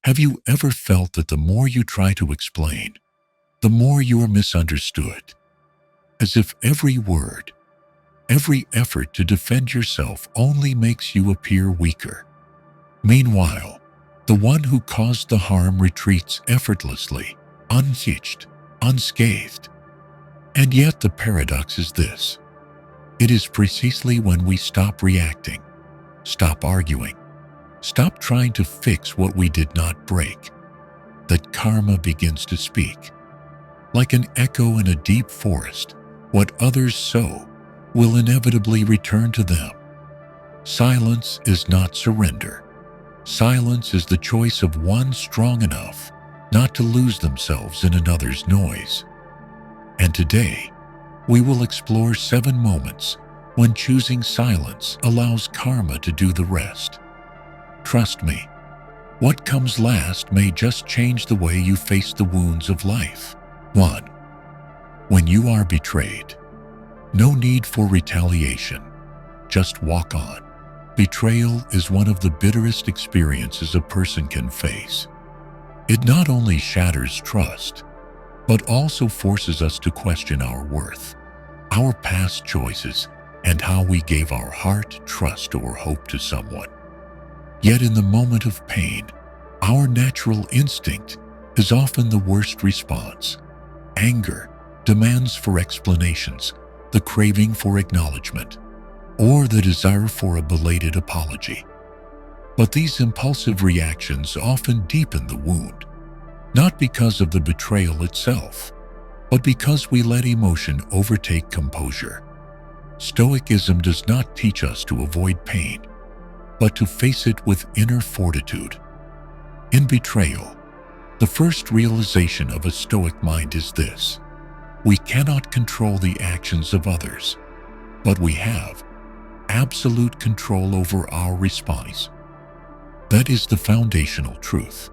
Have you ever felt that the more you try to explain, the more you are misunderstood? As if every word, every effort to defend yourself only makes you appear weaker. Meanwhile, the one who caused the harm retreats effortlessly, unhitched, unscathed. And yet the paradox is this: it is precisely when we stop reacting, stop arguing, stop trying to fix what we did not break, that karma begins to speak. Like an echo in a deep forest, what others sow will inevitably return to them. Silence is not surrender. Silence is the choice of one strong enough not to lose themselves in another's noise. And today, we will explore 7 moments when choosing silence allows karma to do the rest. Trust me, what comes last may just change the way you face the wounds of life. 1. When you are betrayed. No need for retaliation. Just walk on. Betrayal is one of the bitterest experiences a person can face. It not only shatters trust, but also forces us to question our worth, our past choices, and how we gave our heart, trust, or hope to someone. Yet in the moment of pain, our natural instinct is often the worst response. Anger, demands for explanations, the craving for acknowledgement, or the desire for a belated apology. But these impulsive reactions often deepen the wound, not because of the betrayal itself, but because we let emotion overtake composure. Stoicism does not teach us to avoid pain, but to face it with inner fortitude. In betrayal, the first realization of a Stoic mind is this: we cannot control the actions of others, but we have absolute control over our response. That is the foundational truth.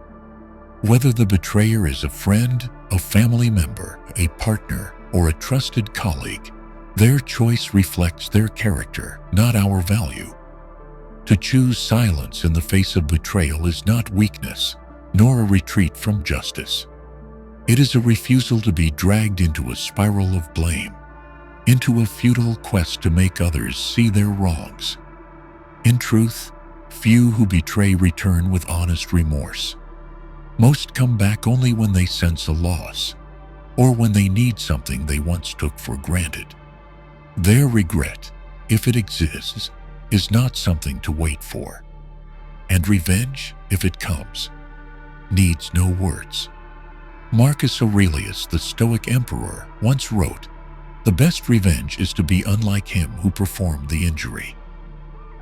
Whether the betrayer is a friend, a family member, a partner, or a trusted colleague, their choice reflects their character, not our value. To choose silence in the face of betrayal is not weakness, nor a retreat from justice. It is a refusal to be dragged into a spiral of blame, into a futile quest to make others see their wrongs. In truth, few who betray return with honest remorse. Most come back only when they sense a loss, or when they need something they once took for granted. Their regret, if it exists, is not something to wait for. And revenge, if it comes, needs no words. Marcus Aurelius, the Stoic emperor, once wrote, "The best revenge is to be unlike him who performed the injury."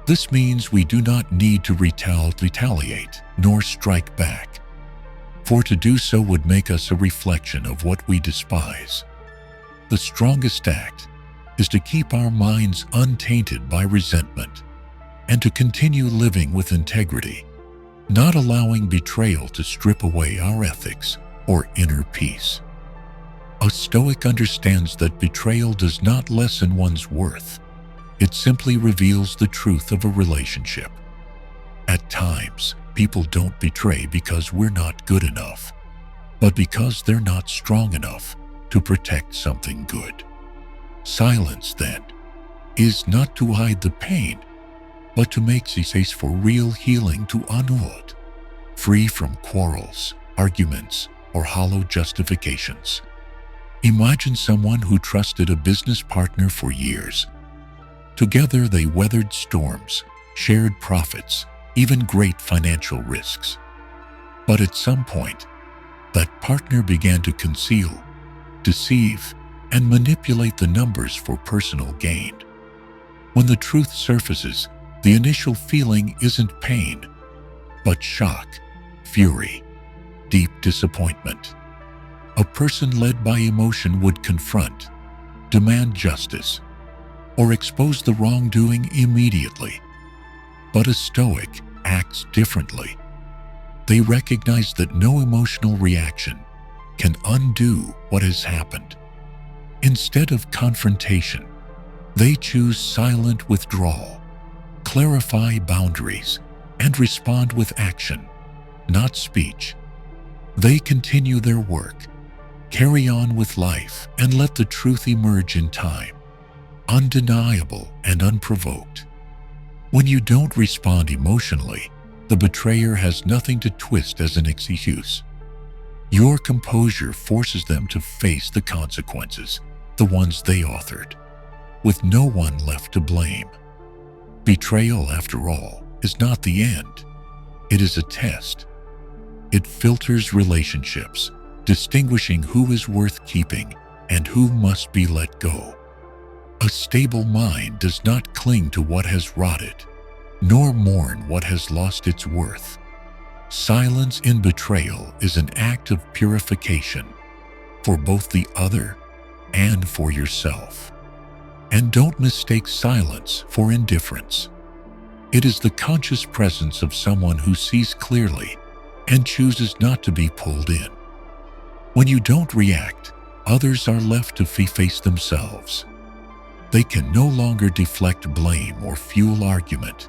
This means we do not need to retaliate, nor strike back, for to do so would make us a reflection of what we despise. The strongest act is to keep our minds untainted by resentment, and to continue living with integrity, not allowing betrayal to strip away our ethics or inner peace. A Stoic understands that betrayal does not lessen one's worth. It simply reveals the truth of a relationship. At times, people don't betray because we're not good enough, but because they're not strong enough to protect something good. Silence, then, is not to hide the pain, but to make space for real healing to unfold, free from quarrels, arguments, or hollow justifications. Imagine someone who trusted a business partner for years. Together they weathered storms, shared profits, even great financial risks. But at some point, that partner began to conceal, deceive, and manipulate the numbers for personal gain. When the truth surfaces, the initial feeling isn't pain, but shock, fury, deep disappointment. A person led by emotion would confront, demand justice, or expose the wrongdoing immediately. But a Stoic acts differently. They recognize that no emotional reaction can undo what has happened. Instead of confrontation, they choose silent withdrawal, clarify boundaries, and respond with action. not speech. They continue their work, carry on with life, and let the truth emerge in time, undeniable and unprovoked. When you don't respond emotionally, the betrayer has nothing to twist as an excuse. Your composure forces them to face the consequences, the ones they authored, with no one left to blame. Betrayal, after all, is not the end. It is a test. It filters relationships, distinguishing who is worth keeping and who must be let go. A stable mind does not cling to what has rotted, nor mourn what has lost its worth. Silence in betrayal is an act of purification for both the other and for yourself. And don't mistake silence for indifference. It is the conscious presence of someone who sees clearly and chooses not to be pulled in. When you don't react, others are left to face themselves. They can no longer deflect blame or fuel argument.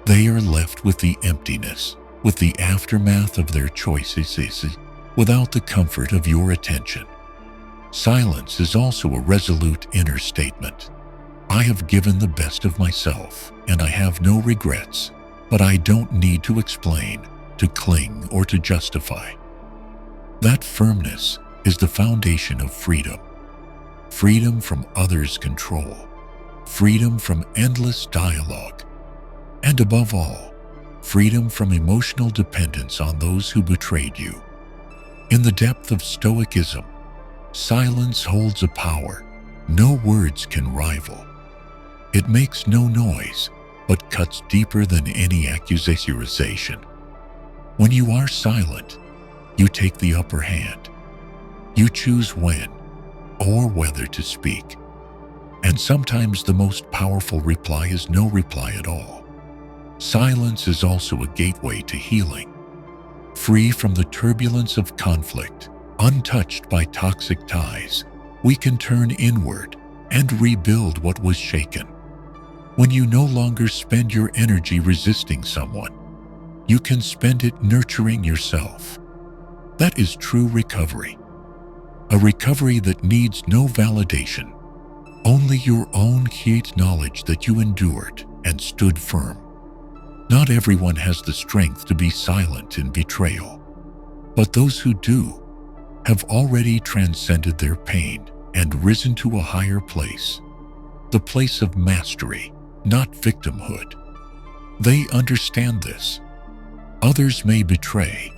They are left with the emptiness, with the aftermath of their choices, without the comfort of your attention. Silence is also a resolute inner statement. I have given the best of myself, and I have no regrets, but I don't need to explain, to cling, or to justify. That firmness is the foundation of freedom. Freedom from others' control, freedom from endless dialogue, and above all, freedom from emotional dependence on those who betrayed you. In the depth of Stoicism, silence holds a power no words can rival. It makes no noise, but cuts deeper than any accusation. When you are silent, you take the upper hand. You choose when or whether to speak. And sometimes the most powerful reply is no reply at all. Silence is also a gateway to healing. Free from the turbulence of conflict, untouched by toxic ties, we can turn inward and rebuild what was shaken. When you no longer spend your energy resisting someone, you can spend it nurturing yourself. That is true recovery. A recovery that needs no validation, only your own keen knowledge that you endured and stood firm. Not everyone has the strength to be silent in betrayal, but those who do have already transcended their pain and risen to a higher place, the place of mastery, not victimhood. They understand this. Others may betray,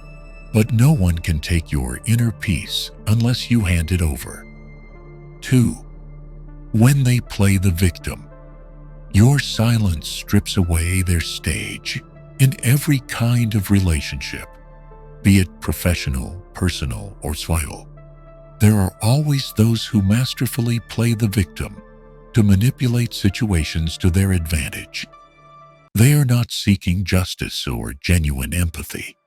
but no one can take your inner peace unless you hand it over. 2. When they play the victim, your silence strips away their stage in every kind of relationship, be it professional, personal, or social. There are always those who masterfully play the victim to manipulate situations to their advantage. They are not seeking justice or genuine empathy.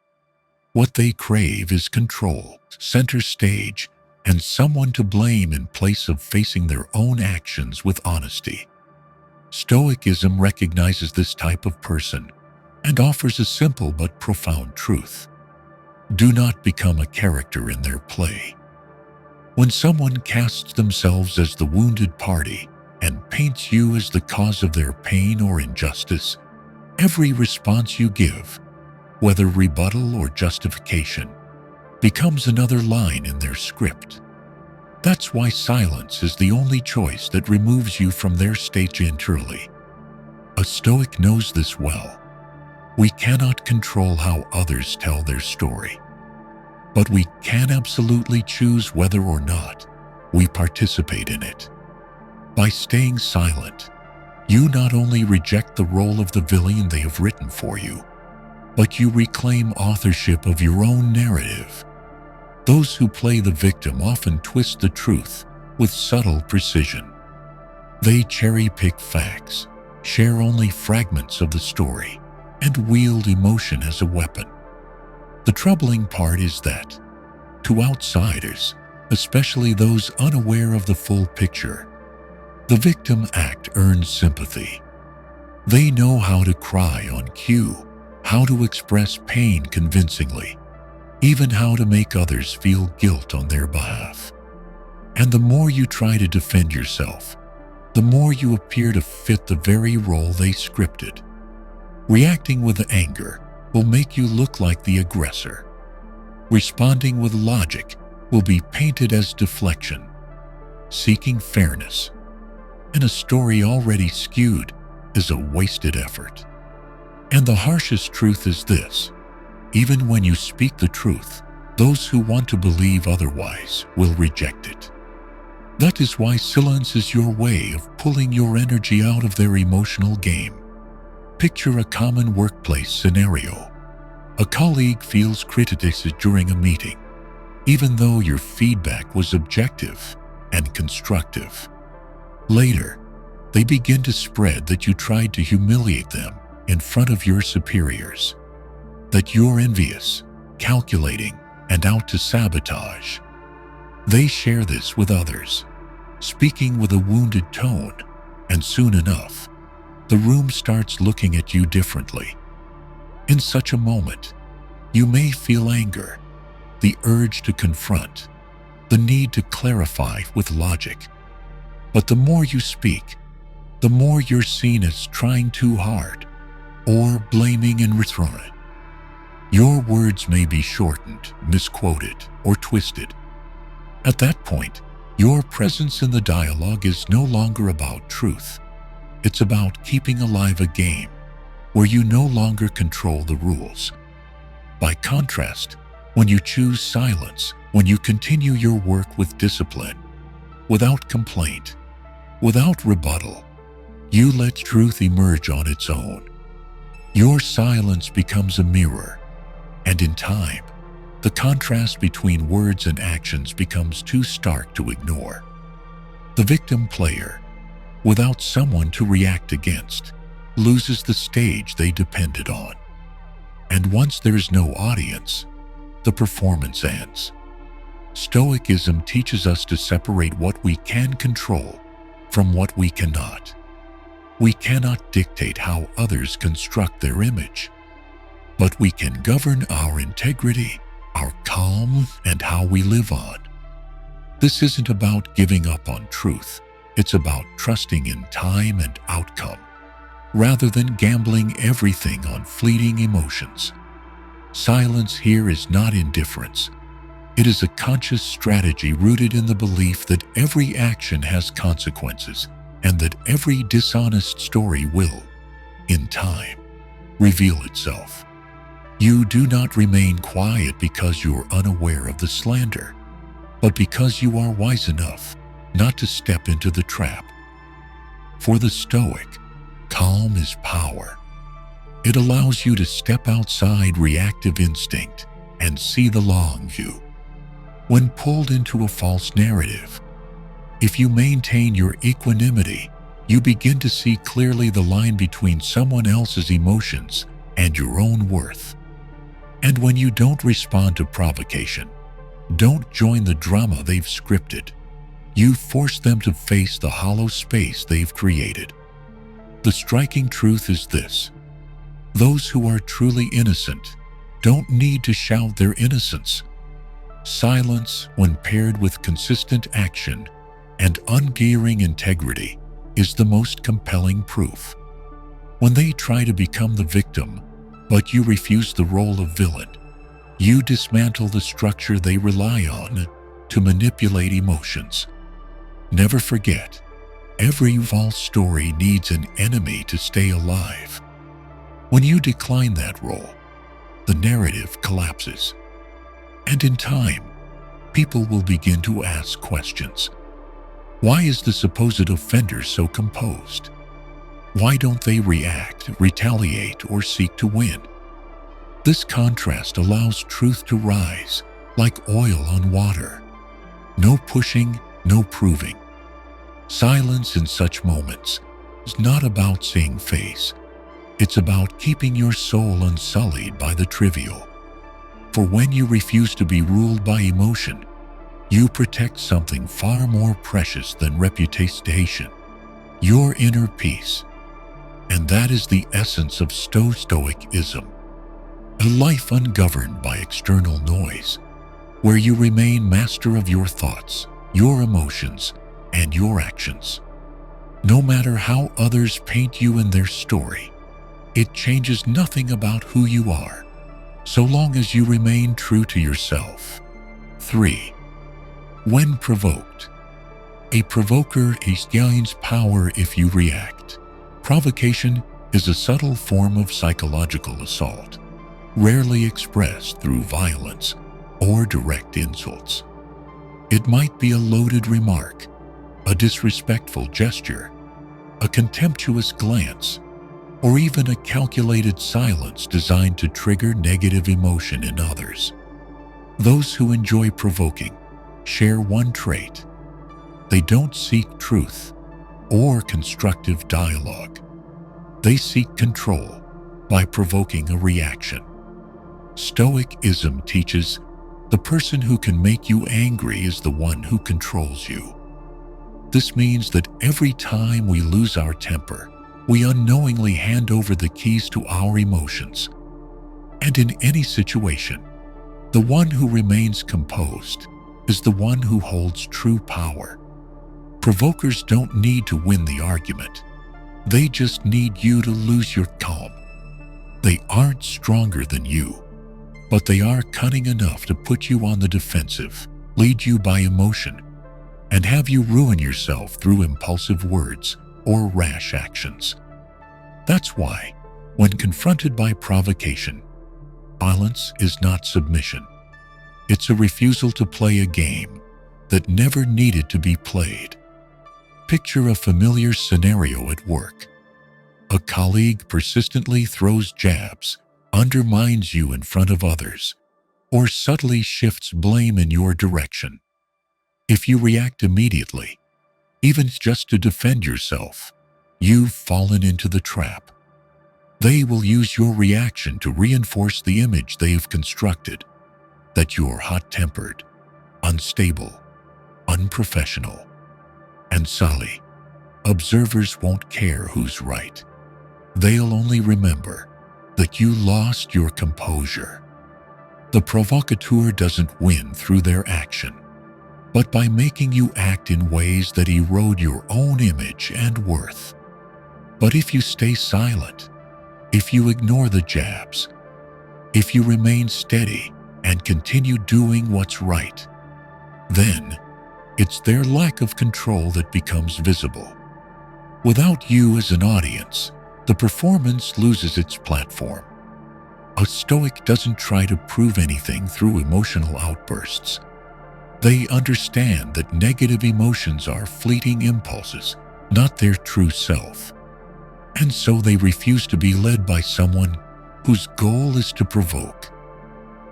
What they crave is control, center stage, and someone to blame in place of facing their own actions with honesty. Stoicism recognizes this type of person and offers a simple but profound truth. Do not become a character in their play. When someone casts themselves as the wounded party and paints you as the cause of their pain or injustice, every response you give, whether rebuttal or justification, becomes another line in their script. That's why silence is the only choice that removes you from their stage entirely. A Stoic knows this well. We cannot control how others tell their story, but we can absolutely choose whether or not we participate in it. By staying silent, you not only reject the role of the villain they have written for you, but you reclaim authorship of your own narrative. Those who play the victim often twist the truth with subtle precision. They cherry-pick facts, share only fragments of the story, and wield emotion as a weapon. The troubling part is that, to outsiders, especially those unaware of the full picture, the victim act earns sympathy. They know how to cry on cue, how to express pain convincingly, even how to make others feel guilt on their behalf. And the more you try to defend yourself, the more you appear to fit the very role they scripted. Reacting with anger will make you look like the aggressor. Responding with logic will be painted as deflection. Seeking fairness in a story already skewed is a wasted effort. And the harshest truth is this: even when you speak the truth, those who want to believe otherwise will reject it. That is why silence is your way of pulling your energy out of their emotional game. Picture a common workplace scenario. A colleague feels criticized during a meeting, even though your feedback was objective and constructive. Later, they begin to spread that you tried to humiliate them in front of your superiors, that you're envious, calculating, and out to sabotage. They share this with others, speaking with a wounded tone, and soon enough, the room starts looking at you differently. In such a moment, you may feel anger, the urge to confront, the need to clarify with logic. But the more you speak, the more you're seen as trying too hard or blaming and returning. Your words may be shortened, misquoted, or twisted. At that point, your presence in the dialogue is no longer about truth. It's about keeping alive a game where you no longer control the rules. By contrast, when you choose silence, when you continue your work with discipline, without complaint, without rebuttal, you let truth emerge on its own. Your silence becomes a mirror, and in time, the contrast between words and actions becomes too stark to ignore. The victim player, without someone to react against, loses the stage they depended on. And once there is no audience, the performance ends. Stoicism teaches us to separate what we can control from what we cannot. We cannot dictate how others construct their image, but we can govern our integrity, our calm, and how we live on. This isn't about giving up on truth. It's about trusting in time and outcome, rather than gambling everything on fleeting emotions. Silence here is not indifference. It is a conscious strategy rooted in the belief that every action has consequences and that every dishonest story will, in time, reveal itself. You do not remain quiet because you are unaware of the slander, but because you are wise enough not to step into the trap. For the Stoic, calm is power. It allows you to step outside reactive instinct and see the long view. When pulled into a false narrative, if you maintain your equanimity, you begin to see clearly the line between someone else's emotions and your own worth. And when you don't respond to provocation, don't join the drama they've scripted, you force them to face the hollow space they've created. The striking truth is this: those who are truly innocent don't need to shout their innocence. Silence, when paired with consistent action and ungearing integrity, is the most compelling proof. When they try to become the victim, but you refuse the role of villain, you dismantle the structure they rely on to manipulate emotions. Never forget, every false story needs an enemy to stay alive. When you decline that role, the narrative collapses. And in time, people will begin to ask questions. Why is the supposed offender so composed? Why don't they react, retaliate, or seek to win? This contrast allows truth to rise, like oil on water. No pushing, no proving. Silence in such moments is not about seeing face. It's about keeping your soul unsullied by the trivial. For when you refuse to be ruled by emotion, you protect something far more precious than reputation, your inner peace. And that is the essence of Stoicism. a life ungoverned by external noise, where you remain master of your thoughts, your emotions, and your actions. No matter how others paint you in their story, it changes nothing about who you are, so long as you remain true to yourself. 3. When provoked. A provoker gains power if you react. Provocation is a subtle form of psychological assault, rarely expressed through violence or direct insults. It might be a loaded remark, a disrespectful gesture, a contemptuous glance, or even a calculated silence designed to trigger negative emotion in others. Those who enjoy provoking share one trait: they don't seek truth or constructive dialogue. They seek control by provoking a reaction. Stoicism teaches the person who can make you angry is the one who controls you. This means that every time we lose our temper, we unknowingly hand over the keys to our emotions. And in any situation, the one who remains composed is the one who holds true power. Provokers don't need to win the argument. They just need you to lose your calm. They aren't stronger than you, but they are cunning enough to put you on the defensive, lead you by emotion, and have you ruin yourself through impulsive words or rash actions. That's why, when confronted by provocation, violence is not submission. It's a refusal to play a game that never needed to be played. Picture a familiar scenario at work. A colleague persistently throws jabs, undermines you in front of others, or subtly shifts blame in your direction. If you react immediately, even just to defend yourself, you've fallen into the trap. They will use your reaction to reinforce the image they've constructed, that you're hot-tempered, unstable, unprofessional, and sully. Observers won't care who's right. They'll only remember that you lost your composure. The provocateur doesn't win through their action, but by making you act in ways that erode your own image and worth. But if you stay silent, if you ignore the jabs, if you remain steady and continue doing what's right, then it's their lack of control that becomes visible. Without you as an audience, the performance loses its platform. A Stoic doesn't try to prove anything through emotional outbursts. They understand that negative emotions are fleeting impulses, not their true self. And so they refuse to be led by someone whose goal is to provoke.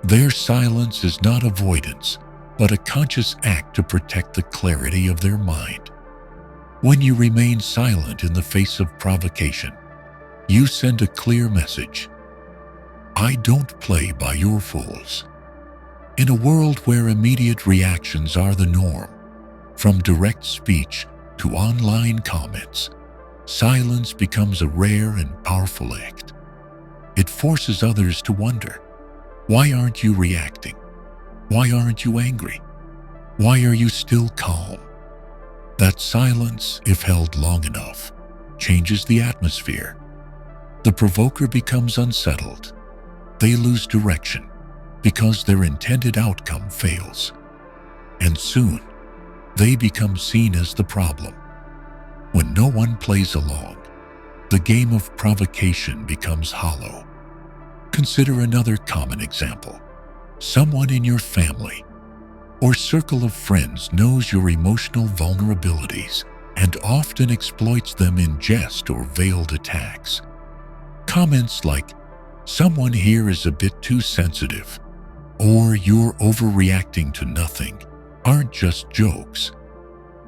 Their silence is not avoidance, but a conscious act to protect the clarity of their mind. When you remain silent in the face of provocation, you send a clear message: I don't play by your rules. In a world where immediate reactions are the norm, from direct speech to online comments, silence becomes a rare and powerful act. It forces others to wonder, why aren't you reacting? Why aren't you angry? Why are you still calm? That silence, if held long enough, changes the atmosphere. The provoker becomes unsettled. They lose direction because their intended outcome fails. And soon, they become seen as the problem. When no one plays along, the game of provocation becomes hollow. Consider another common example. Someone in your family or circle of friends knows your emotional vulnerabilities and often exploits them in jest or veiled attacks. Comments like, "Someone here is a bit too sensitive," or "You're overreacting to nothing," aren't just jokes.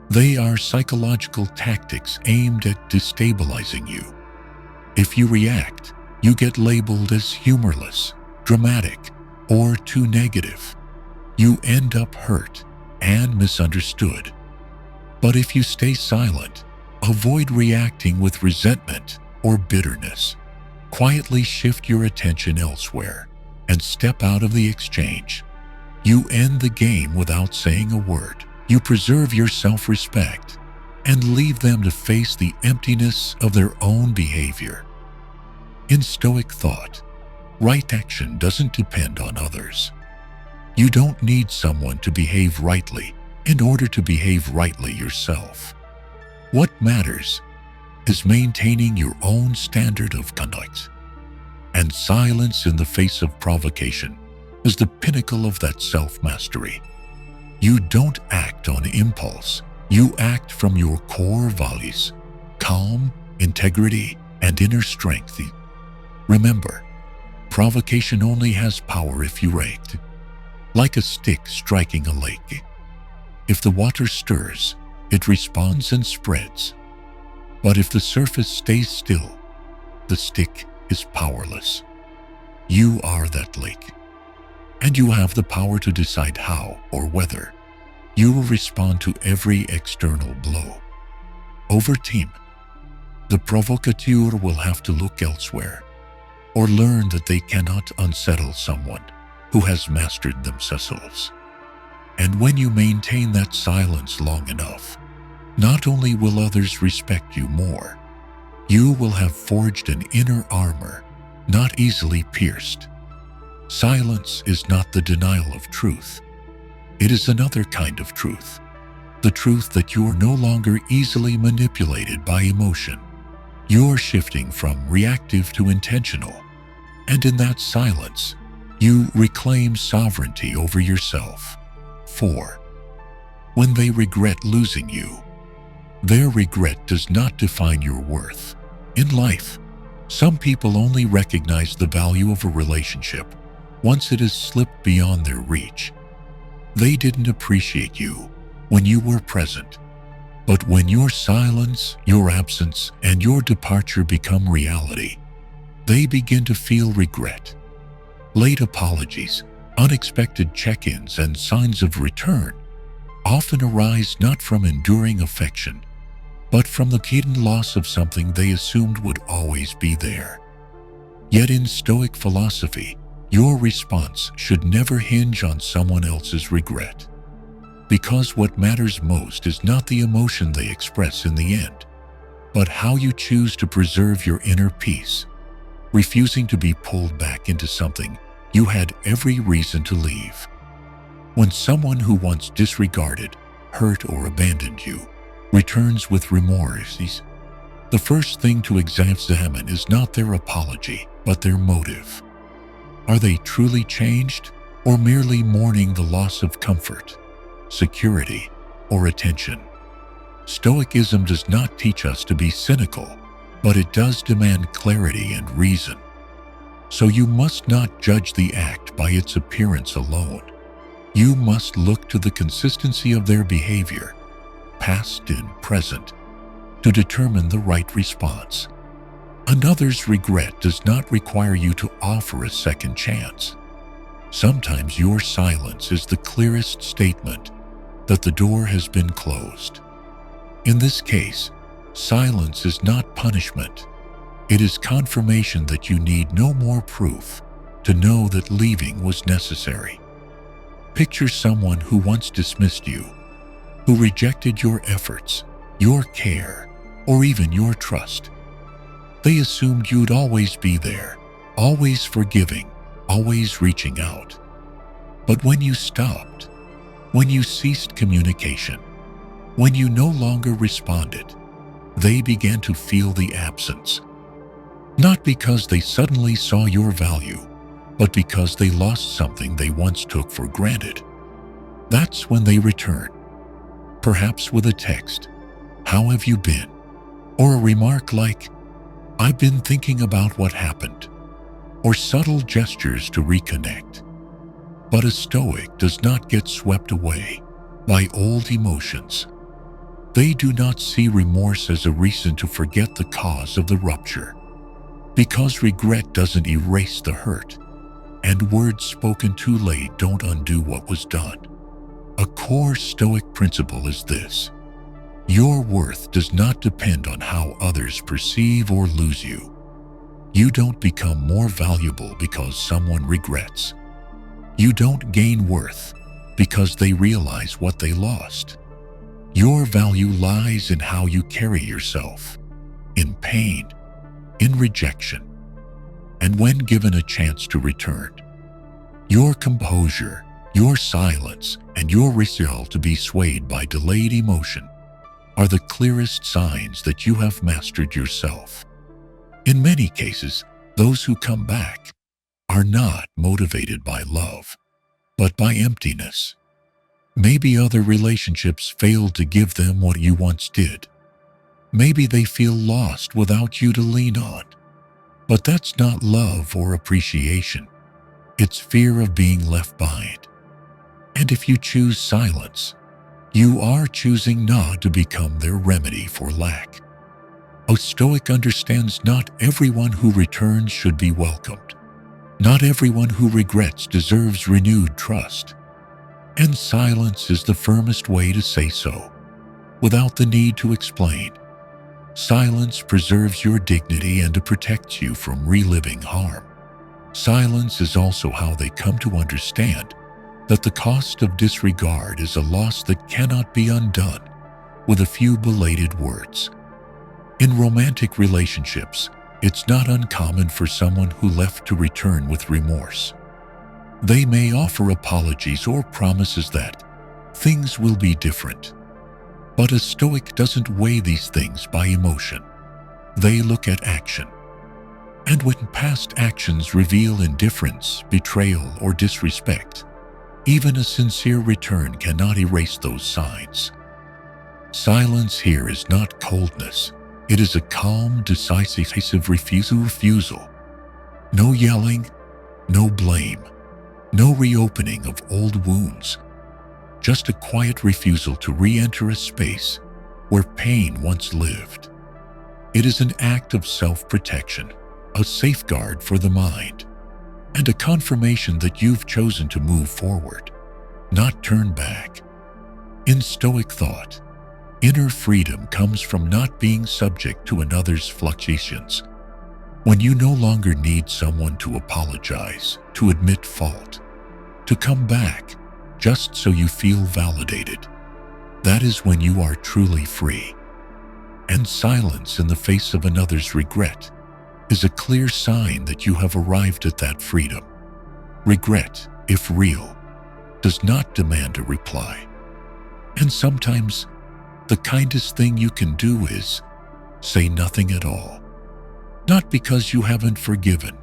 They are psychological tactics aimed at destabilizing you. If you react, you get labeled as humorless, dramatic, or too negative. You end up hurt and misunderstood. But if you stay silent, avoid reacting with resentment or bitterness, quietly shift your attention elsewhere, and step out of the exchange. You end the game without saying a word. You preserve your self-respect and leave them to face the emptiness of their own behavior. In Stoic thought, right action doesn't depend on others. You don't need someone to behave rightly in order to behave rightly yourself. What matters is maintaining your own standard of conduct. And silence in the face of provocation is the pinnacle of that self-mastery. You don't act on impulse. You act from your core values, calm, integrity, and inner strength. Remember, provocation only has power if you act. Like a stick striking a lake. If the water stirs, it responds and spreads. But if the surface stays still, the stick is powerless. You are that lake, and you have the power to decide how or whether you will respond to every external blow. Over time, the provocateur will have to look elsewhere or learn that they cannot unsettle someone who has mastered themselves. And when you maintain that silence long enough, not only will others respect you more, you will have forged an inner armor not easily pierced. Silence is not the denial of truth. It is another kind of truth. The truth that you are no longer easily manipulated by emotion. You're shifting from reactive to intentional. And in that silence, you reclaim sovereignty over yourself. 4. When they regret losing you, their regret does not define your worth. In life, some people only recognize the value of a relationship once it has slipped beyond their reach. They didn't appreciate you when you were present, but when your silence, your absence, and your departure become reality, they begin to feel regret. Late apologies, unexpected check-ins, and signs of return often arise not from enduring affection, but from the hidden loss of something they assumed would always be there. Yet in Stoic philosophy, your response should never hinge on someone else's regret. Because what matters most is not the emotion they express in the end, but how you choose to preserve your inner peace, refusing to be pulled back into something you had every reason to leave. When someone who once disregarded, hurt, or abandoned you returns with remorse, the first thing to examine is not their apology, but their motive. Are they truly changed, or merely mourning the loss of comfort, security, or attention? Stoicism does not teach us to be cynical, but it does demand clarity and reason. So you must not judge the act by its appearance alone. You must look to the consistency of their behavior, past and present, to determine the right response. Another's regret does not require you to offer a second chance. Sometimes your silence is the clearest statement that the door has been closed. In this case, silence is not punishment. It is confirmation that you need no more proof to know that leaving was necessary. Picture someone who once dismissed you, who rejected your efforts, your care, or even your trust. They assumed you'd always be there, always forgiving, always reaching out. But when you stopped, when you ceased communication, when you no longer responded, they began to feel the absence. Not because they suddenly saw your value, but because they lost something they once took for granted. That's when they return, perhaps with a text, "How have you been?" or a remark like, "I've been thinking about what happened," or subtle gestures to reconnect. But a Stoic does not get swept away by old emotions. They do not see remorse as a reason to forget the cause of the rupture, because regret doesn't erase the hurt, and words spoken too late don't undo what was done. A core Stoic principle is this: your worth does not depend on how others perceive or lose you. You don't become more valuable because someone regrets. You don't gain worth because they realize what they lost. Your value lies in how you carry yourself, in pain, in rejection, and when given a chance to return. Your composure, your silence, and your refusal to be swayed by delayed emotion are the clearest signs that you have mastered yourself. In many cases, those who come back are not motivated by love, but by emptiness. Maybe other relationships failed to give them what you once did. Maybe they feel lost without you to lean on. But that's not love or appreciation. It's fear of being left behind. And if you choose silence, you are choosing not to become their remedy for lack. A Stoic understands not everyone who returns should be welcomed. Not everyone who regrets deserves renewed trust. And silence is the firmest way to say so, without the need to explain. Silence preserves your dignity and protects you from reliving harm. Silence is also how they come to understand that the cost of disregard is a loss that cannot be undone with a few belated words. In romantic relationships, it's not uncommon for someone who left to return with remorse. They may offer apologies or promises that things will be different. But a Stoic doesn't weigh these things by emotion. They look at action. And when past actions reveal indifference, betrayal, or disrespect, even a sincere return cannot erase those signs. Silence here is not coldness. It is a calm, decisive refusal. No yelling, no blame, no reopening of old wounds. Just a quiet refusal to re-enter a space where pain once lived. It is an act of self-protection, a safeguard for the mind, and a confirmation that you've chosen to move forward, not turn back. In Stoic thought, inner freedom comes from not being subject to another's fluctuations. When you no longer need someone to apologize, to admit fault, to come back just so you feel validated, that is when you are truly free. And silence in the face of another's regret is a clear sign that you have arrived at that freedom. Regret, if real, does not demand a reply. And sometimes, the kindest thing you can do is say nothing at all. Not because you haven't forgiven,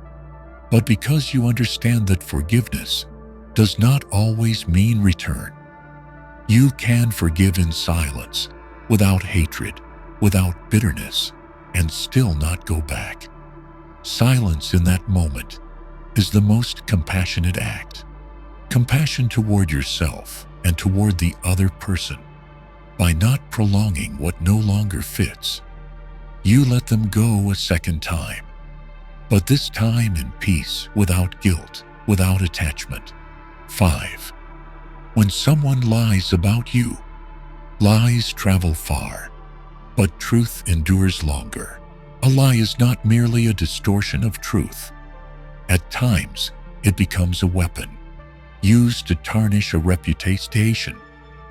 but because you understand that forgiveness does not always mean return. You can forgive in silence, without hatred, without bitterness, and still not go back. Silence in that moment is the most compassionate act. Compassion toward yourself and toward the other person. By not prolonging what no longer fits, you let them go a second time. But this time in peace, without guilt, without attachment. 5. When someone lies about you, lies travel far, but truth endures longer. A lie is not merely a distortion of truth. At times, it becomes a weapon, used to tarnish a reputation,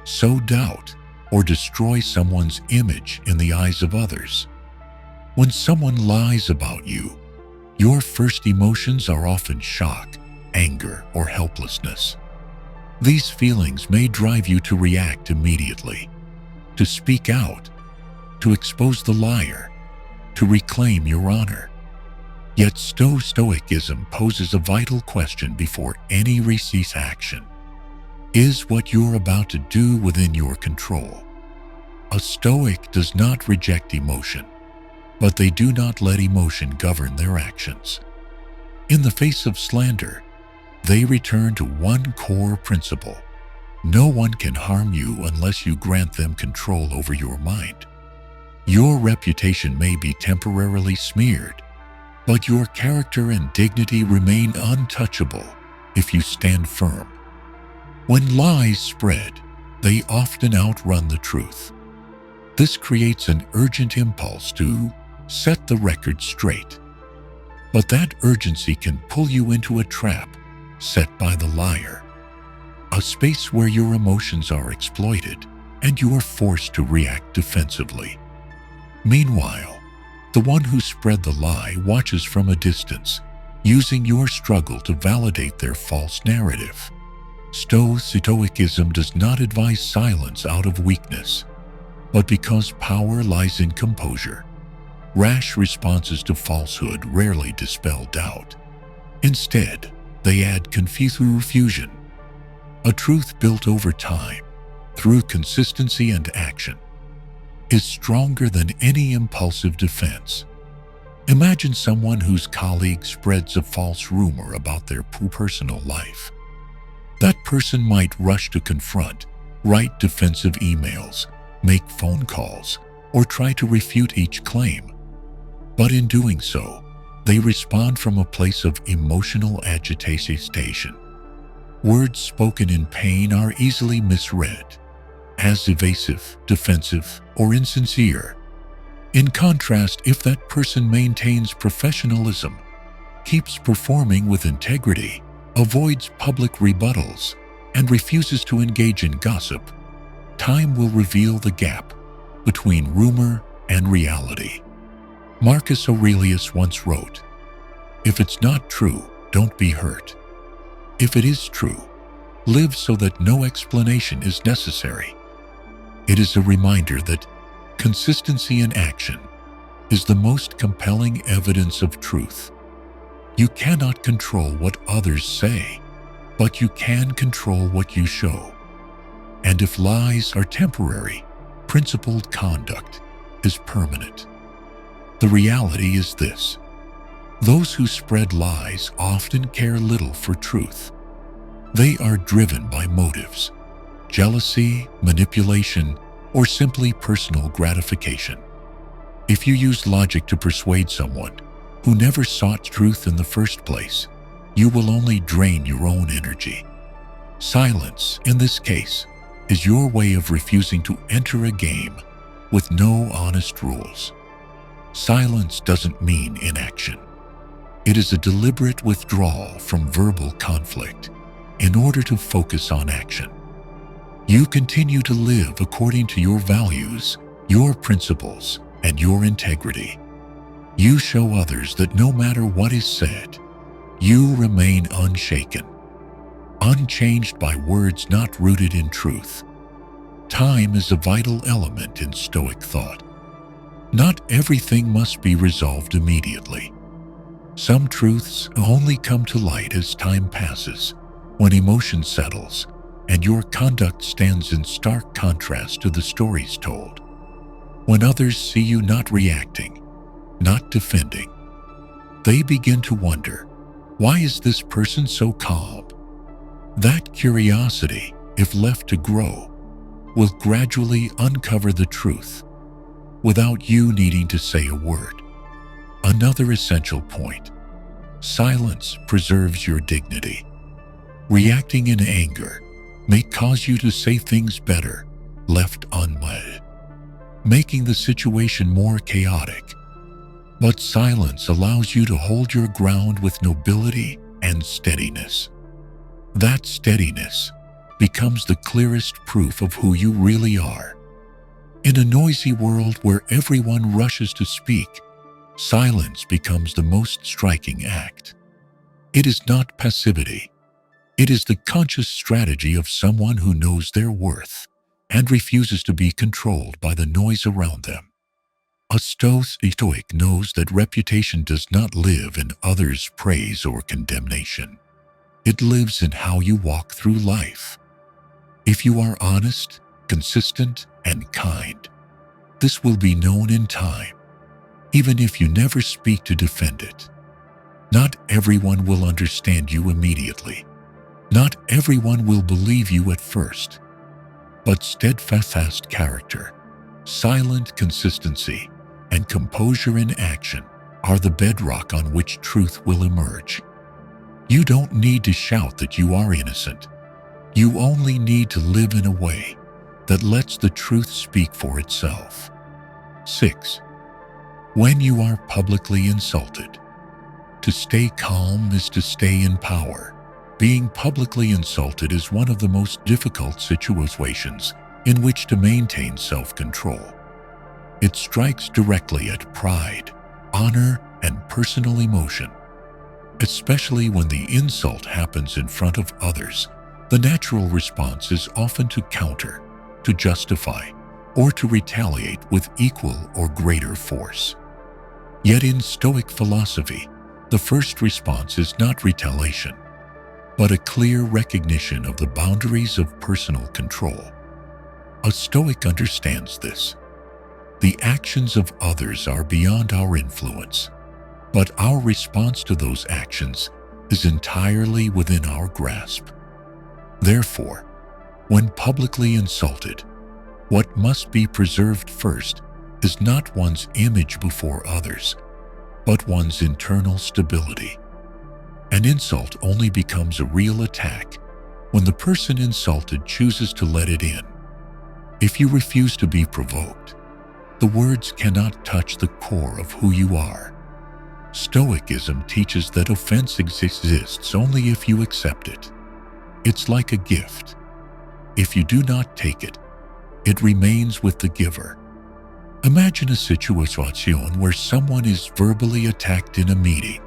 sow doubt, or destroy someone's image in the eyes of others. When someone lies about you, your first emotions are often shock, anger, or helplessness. These feelings may drive you to react immediately, to speak out, to expose the liar, to reclaim your honor. Yet Stoicism poses a vital question before any receives action. Is what you're about to do within your control? A Stoic does not reject emotion, but they do not let emotion govern their actions. In the face of slander, they return to one core principle. No one can harm you unless you grant them control over your mind. Your reputation may be temporarily smeared, but your character and dignity remain untouchable if you stand firm. When lies spread, they often outrun the truth. This creates an urgent impulse to set the record straight. But that urgency can pull you into a trap set by the liar, a space where your emotions are exploited and you are forced to react defensively. Meanwhile, the one who spread the lie watches from a distance, using your struggle to validate their false narrative. Stoicism does not advise silence out of weakness, but because power lies in composure. Rash responses to falsehood rarely dispel doubt. Instead, they add confusion. A truth built over time, through consistency and action, is stronger than any impulsive defense. Imagine someone whose colleague spreads a false rumor about their personal life. That person might rush to confront, write defensive emails, make phone calls, or try to refute each claim. But in doing so, they respond from a place of emotional agitation. Words spoken in pain are easily misread as evasive, defensive, or insincere. In contrast, if that person maintains professionalism, keeps performing with integrity, avoids public rebuttals, and refuses to engage in gossip, time will reveal the gap between rumor and reality. Marcus Aurelius once wrote, "If it's not true, don't be hurt. If it is true, live so that no explanation is necessary." It is a reminder that consistency in action is the most compelling evidence of truth. You cannot control what others say, but you can control what you show. And if lies are temporary, principled conduct is permanent. The reality is this: those who spread lies often care little for truth. They are driven by motives, jealousy, manipulation, or simply personal gratification. If you use logic to persuade someone who never sought truth in the first place, you will only drain your own energy. Silence, in this case, is your way of refusing to enter a game with no honest rules. Silence doesn't mean inaction. It is a deliberate withdrawal from verbal conflict in order to focus on action. You continue to live according to your values, your principles, and your integrity. You show others that no matter what is said, you remain unshaken, unchanged by words not rooted in truth. Time is a vital element in Stoic thought. Not everything must be resolved immediately. Some truths only come to light as time passes, when emotion settles, and your conduct stands in stark contrast to the stories told. When others see you not reacting, not defending, they begin to wonder, why is this person so calm? That curiosity, if left to grow, will gradually uncover the truth without you needing to say a word. Another essential point: silence preserves your dignity. Reacting in anger may cause you to say things better left unsaid, making the situation more chaotic. But silence allows you to hold your ground with nobility and steadiness. That steadiness becomes the clearest proof of who you really are. In a noisy world where everyone rushes to speak, silence becomes the most striking act. It is not passivity. It is the conscious strategy of someone who knows their worth and refuses to be controlled by the noise around them. A Stoic knows that reputation does not live in others' praise or condemnation. It lives in how you walk through life. If you are honest, consistent, and kind, this will be known in time, even if you never speak to defend it. Not everyone will understand you immediately. Not everyone will believe you at first. But steadfast character, silent consistency, and composure in action are the bedrock on which truth will emerge. You don't need to shout that you are innocent. You only need to live in a way that lets the truth speak for itself. 6. When you are publicly insulted, To stay calm is to stay in power. Being publicly insulted is one of the most difficult situations in which to maintain self-control. It strikes directly at pride, honor, and personal emotion. Especially when the insult happens in front of others, the natural response is often to counter, to justify, or to retaliate with equal or greater force. Yet in Stoic philosophy, the first response is not retaliation, but a clear recognition of the boundaries of personal control. A Stoic understands this. The actions of others are beyond our influence, but our response to those actions is entirely within our grasp. Therefore, when publicly insulted, what must be preserved first is not one's image before others, but one's internal stability. An insult only becomes a real attack when the person insulted chooses to let it in. If you refuse to be provoked, the words cannot touch the core of who you are. Stoicism teaches that offense exists only if you accept it. It's like a gift. If you do not take it, it remains with the giver. Imagine a situation where someone is verbally attacked in a meeting,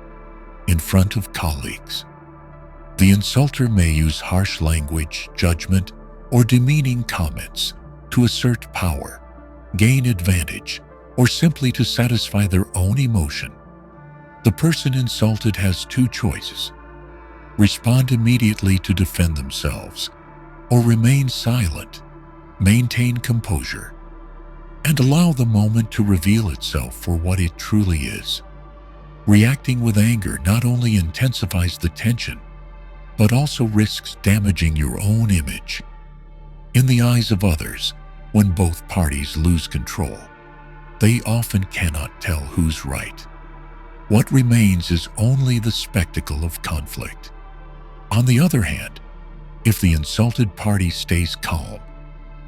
in front of colleagues. The insulter may use harsh language, judgment, or demeaning comments to assert power, gain advantage, or simply to satisfy their own emotion. The person insulted has two choices: respond immediately to defend themselves, or remain silent, maintain composure, and allow the moment to reveal itself for what it truly is. Reacting with anger not only intensifies the tension, but also risks damaging your own image. In the eyes of others, when both parties lose control, they often cannot tell who's right. What remains is only the spectacle of conflict. On the other hand, if the insulted party stays calm,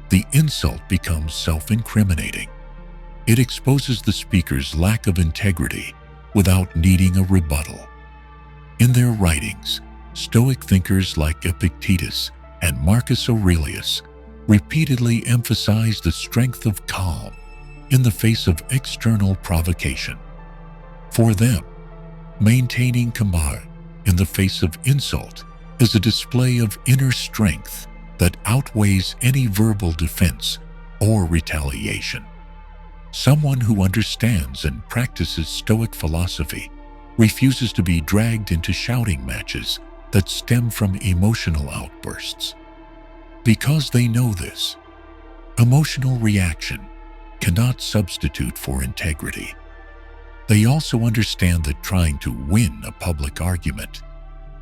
the insult becomes self-incriminating. It exposes the speaker's lack of integrity without needing a rebuttal. In their writings, Stoic thinkers like Epictetus and Marcus Aurelius repeatedly emphasize the strength of calm in the face of external provocation. For them, maintaining composure in the face of insult is a display of inner strength that outweighs any verbal defense or retaliation. Someone who understands and practices Stoic philosophy refuses to be dragged into shouting matches that stem from emotional outbursts. Because they know this, emotional reaction cannot substitute for integrity. They also understand that trying to win a public argument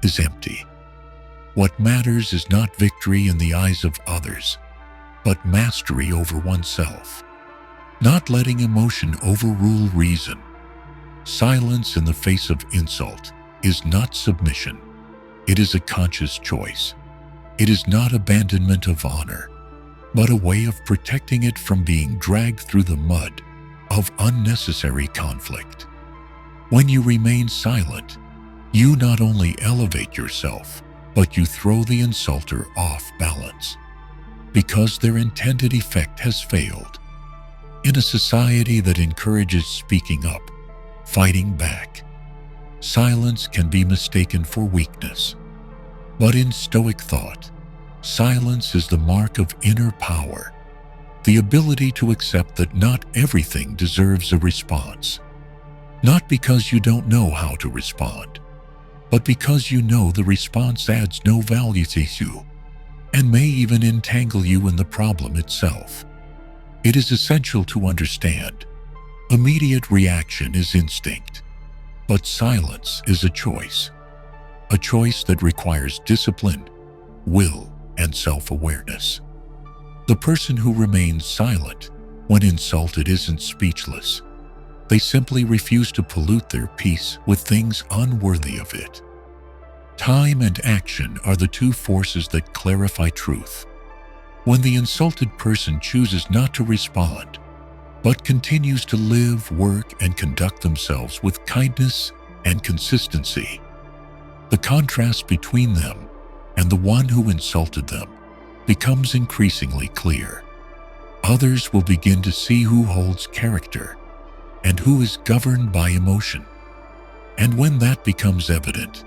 is empty. What matters is not victory in the eyes of others, but mastery over oneself. Not letting emotion overrule reason. Silence in the face of insult is not submission. It is a conscious choice. It is not abandonment of honor, but a way of protecting it from being dragged through the mud of unnecessary conflict. When you remain silent, you not only elevate yourself, but you throw the insulter off balance, because their intended effect has failed. In a society that encourages speaking up, fighting back, silence can be mistaken for weakness. But in Stoic thought, silence is the mark of inner power, the ability to accept that not everything deserves a response. Not because you don't know how to respond, but because you know the response adds no value to you and may even entangle you in the problem itself. It is essential to understand immediate reaction is instinct, but silence is a choice that requires discipline, will, and self-awareness. The person who remains silent when insulted isn't speechless. They simply refuse to pollute their peace with things unworthy of it. Time and action are the two forces that clarify truth. When the insulted person chooses not to respond, but continues to live, work, and conduct themselves with kindness and consistency. The contrast between them and the one who insulted them becomes increasingly clear. Others will begin to see who holds character and who is governed by emotion. And when that becomes evident,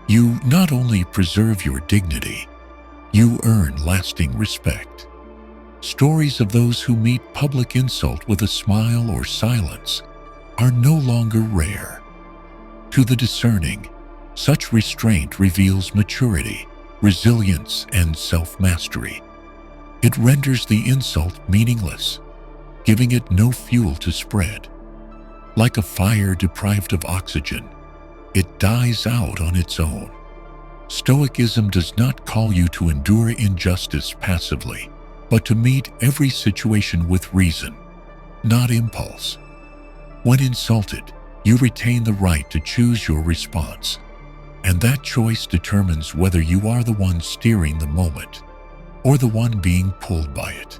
you not only preserve your dignity, you earn lasting respect. Stories of those who meet public insult with a smile or silence are no longer rare. To the discerning, such restraint reveals maturity, resilience, and self-mastery. It renders the insult meaningless, giving it no fuel to spread. Like a fire deprived of oxygen, it dies out on its own. Stoicism does not call you to endure injustice passively, but to meet every situation with reason, not impulse. When insulted, you retain the right to choose your response, and that choice determines whether you are the one steering the moment or the one being pulled by it.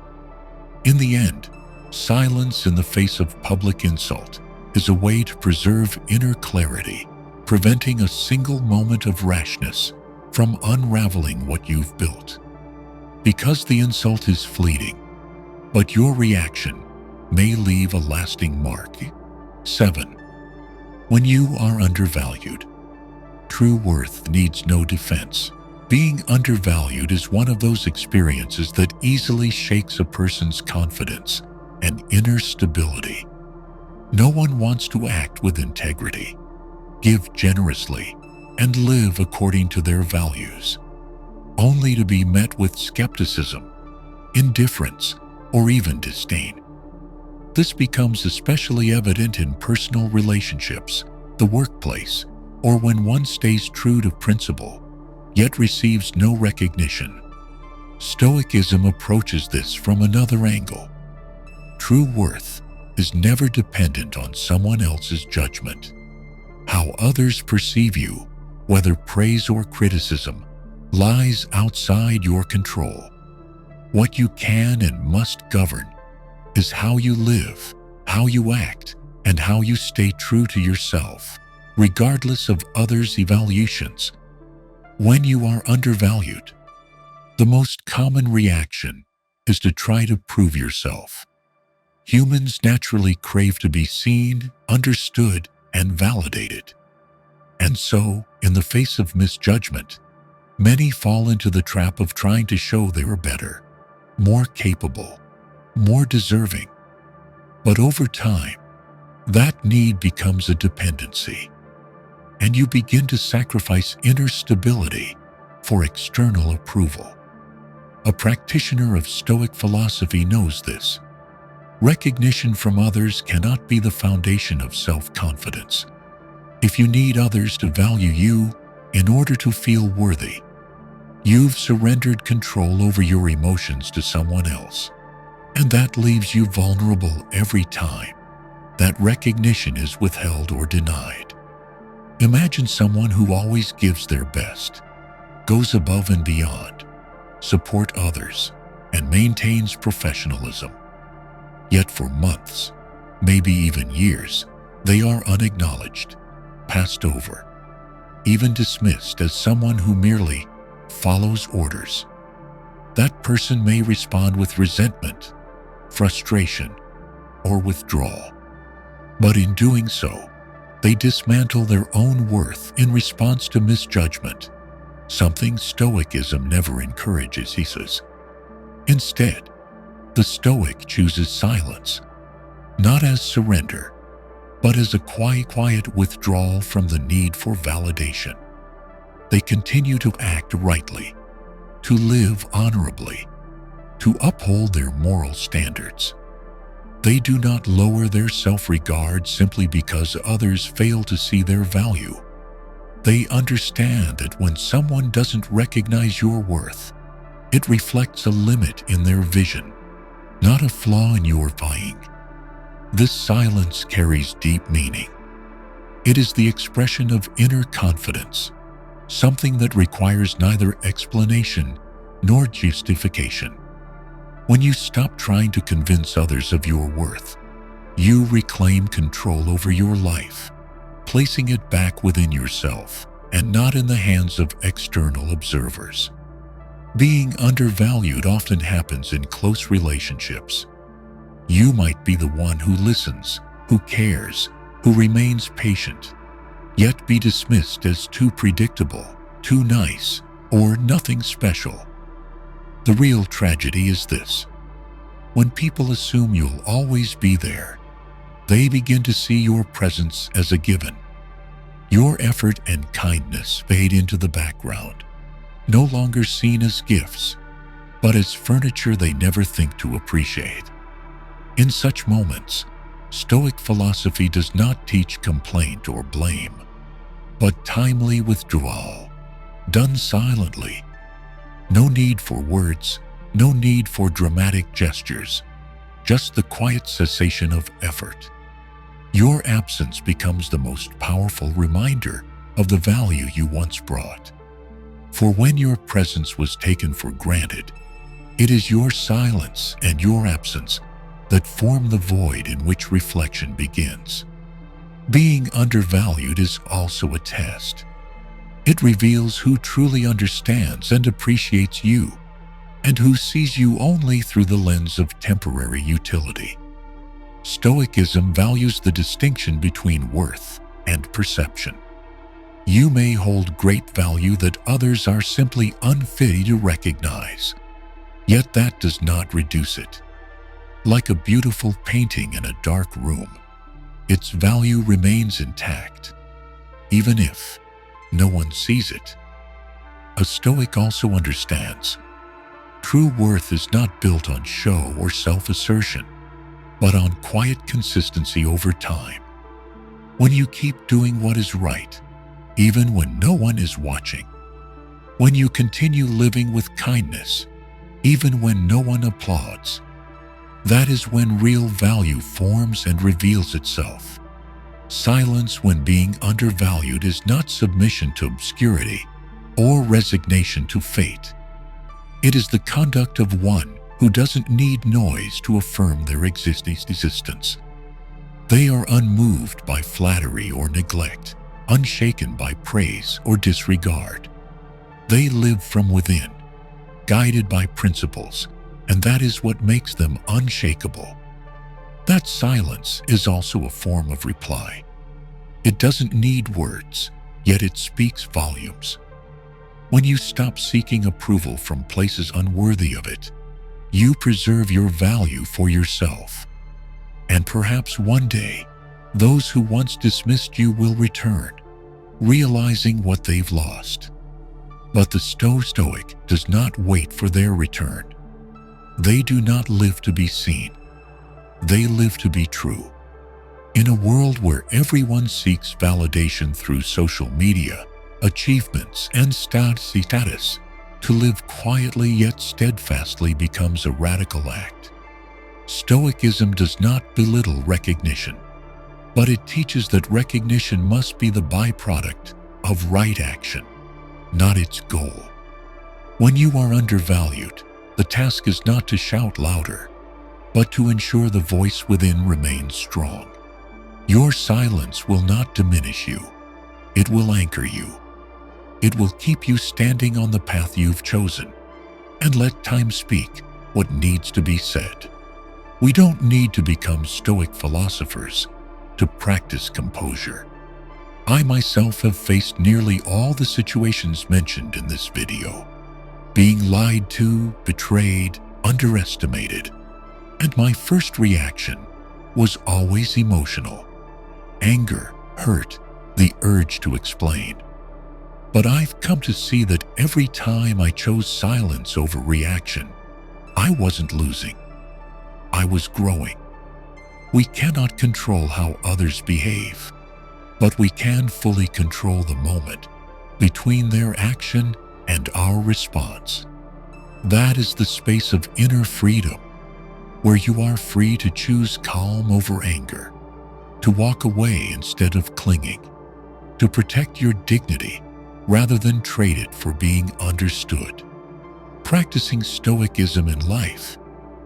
In the end, silence in the face of public insult is a way to preserve inner clarity, preventing a single moment of rashness from unraveling what you've built. Because the insult is fleeting, but your reaction may leave a lasting mark. 7. When you are undervalued, true worth needs no defense. Being undervalued is one of those experiences that easily shakes a person's confidence and inner stability. No one wants to act with integrity, give generously, and live according to their values, only to be met with skepticism, indifference, or even disdain. This becomes especially evident in personal relationships, the workplace, or when one stays true to principle, yet receives no recognition. Stoicism approaches this from another angle. True worth is never dependent on someone else's judgment. How others perceive you, whether praise or criticism, lies outside your control. What you can and must govern is how you live, how you act, and how you stay true to yourself, regardless of others' evaluations. When you are undervalued, the most common reaction is to try to prove yourself. Humans naturally crave to be seen, understood, and validated. And so, in the face of misjudgment, many fall into the trap of trying to show they are better, more capable, more deserving. But over time, that need becomes a dependency, and you begin to sacrifice inner stability for external approval. A practitioner of Stoic philosophy knows this. Recognition from others cannot be the foundation of self-confidence. If you need others to value you in order to feel worthy, you've surrendered control over your emotions to someone else, and that leaves you vulnerable every time that recognition is withheld or denied. Imagine someone who always gives their best, goes above and beyond, supports others, and maintains professionalism. Yet for months, maybe even years, they are unacknowledged, passed over, even dismissed as someone who merely follows orders. That person may respond with resentment, frustration, or withdrawal. But in doing so, they dismantle their own worth in response to misjudgment, something Stoicism never encourages, he says. Instead, the Stoic chooses silence, not as surrender, but as a quiet withdrawal from the need for validation. They continue to act rightly, to live honorably, to uphold their moral standards. They do not lower their self-regard simply because others fail to see their value. They understand that when someone doesn't recognize your worth, it reflects a limit in their vision, not a flaw in your vying. This silence carries deep meaning. It is the expression of inner confidence, something that requires neither explanation nor justification. When you stop trying to convince others of your worth, you reclaim control over your life, placing it back within yourself and not in the hands of external observers. Being undervalued often happens in close relationships. You might be the one who listens, who cares, who remains patient, yet be dismissed as too predictable, too nice, or nothing special. The real tragedy is this: when people assume you'll always be there, they begin to see your presence as a given. Your effort and kindness fade into the background, no longer seen as gifts, but as furniture they never think to appreciate. In such moments, Stoic philosophy does not teach complaint or blame, but timely withdrawal, done silently. No need for words, no need for dramatic gestures, just the quiet cessation of effort. Your absence becomes the most powerful reminder of the value you once brought. For when your presence was taken for granted, it is your silence and your absence that form the void in which reflection begins. Being undervalued is also a test. It reveals who truly understands and appreciates you, and who sees you only through the lens of temporary utility. Stoicism values the distinction between worth and perception. You may hold great value that others are simply unfit to recognize, yet that does not reduce it. Like a beautiful painting in a dark room, its value remains intact, even if no one sees it. A Stoic also understands true worth is not built on show or self-assertion, but on quiet consistency over time. When you keep doing what is right, even when no one is watching. When you continue living with kindness, even when no one applauds. That is when real value forms and reveals itself. Silence when being undervalued is not submission to obscurity or resignation to fate. It is the conduct of one who doesn't need noise to affirm their existence. They are unmoved by flattery or neglect, unshaken by praise or disregard. They live from within, guided by principles, and that is what makes them unshakable. That silence is also a form of reply. It doesn't need words, yet it speaks volumes. When you stop seeking approval from places unworthy of it, you preserve your value for yourself. And perhaps one day, those who once dismissed you will return, realizing what they've lost. But the Stoic does not wait for their return. They do not live to be seen. They live to be true. In a world where everyone seeks validation through social media, achievements, and status, to live quietly yet steadfastly becomes a radical act. Stoicism does not belittle recognition, but it teaches that recognition must be the byproduct of right action, not its goal. When you are undervalued, the task is not to shout louder, but to ensure the voice within remains strong. Your silence will not diminish you. It will anchor you. It will keep you standing on the path you've chosen, and let time speak what needs to be said. We don't need to become Stoic philosophers to practice composure. I myself have faced nearly all the situations mentioned in this video. Being lied to, betrayed, underestimated. And my first reaction was always emotional. Anger, hurt, the urge to explain. But I've come to see that every time I chose silence over reaction, I wasn't losing. I was growing. We cannot control how others behave, but we can fully control the moment between their action and our response. That is the space of inner freedom, where you are free to choose calm over anger, to walk away instead of clinging, to protect your dignity rather than trade it for being understood. Practicing Stoicism in life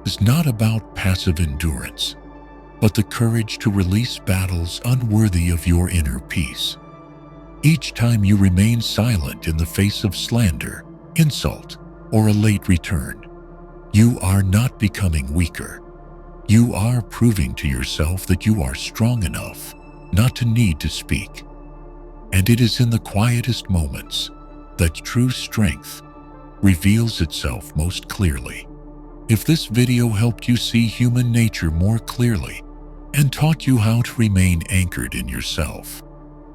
is not about passive endurance. but the courage to release battles unworthy of your inner peace. Each time you remain silent in the face of slander, insult, or a late return, you are not becoming weaker. You are proving to yourself that you are strong enough not to need to speak. And it is in the quietest moments that true strength reveals itself most clearly. If this video helped you see human nature more clearly and taught you how to remain anchored in yourself,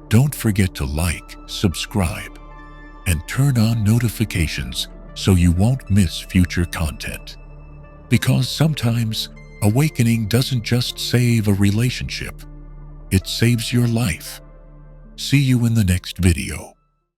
don't forget to like, subscribe, and turn on notifications so you won't miss future content. Because sometimes awakening doesn't just save a relationship, it saves your life. See you in the next video.